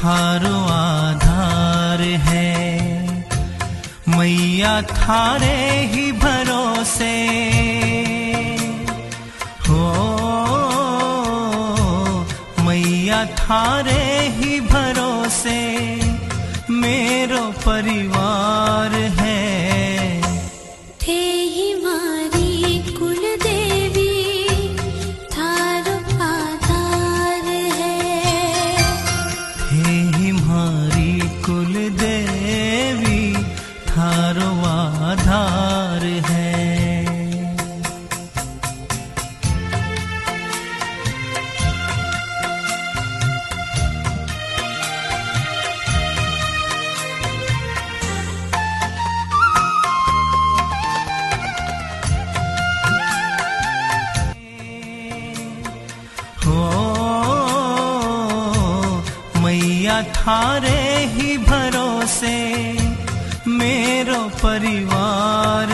थारो आधार है। मैया थारे ही भरोसे हो, मैया थारे ही भरोसे मेरो परिवार है। थे ही मारी कुल देवी थारो आधार है। थे ही मारी कुल देवी थारो आधार है। मैया थारे ही भरोसे मेरो परिवार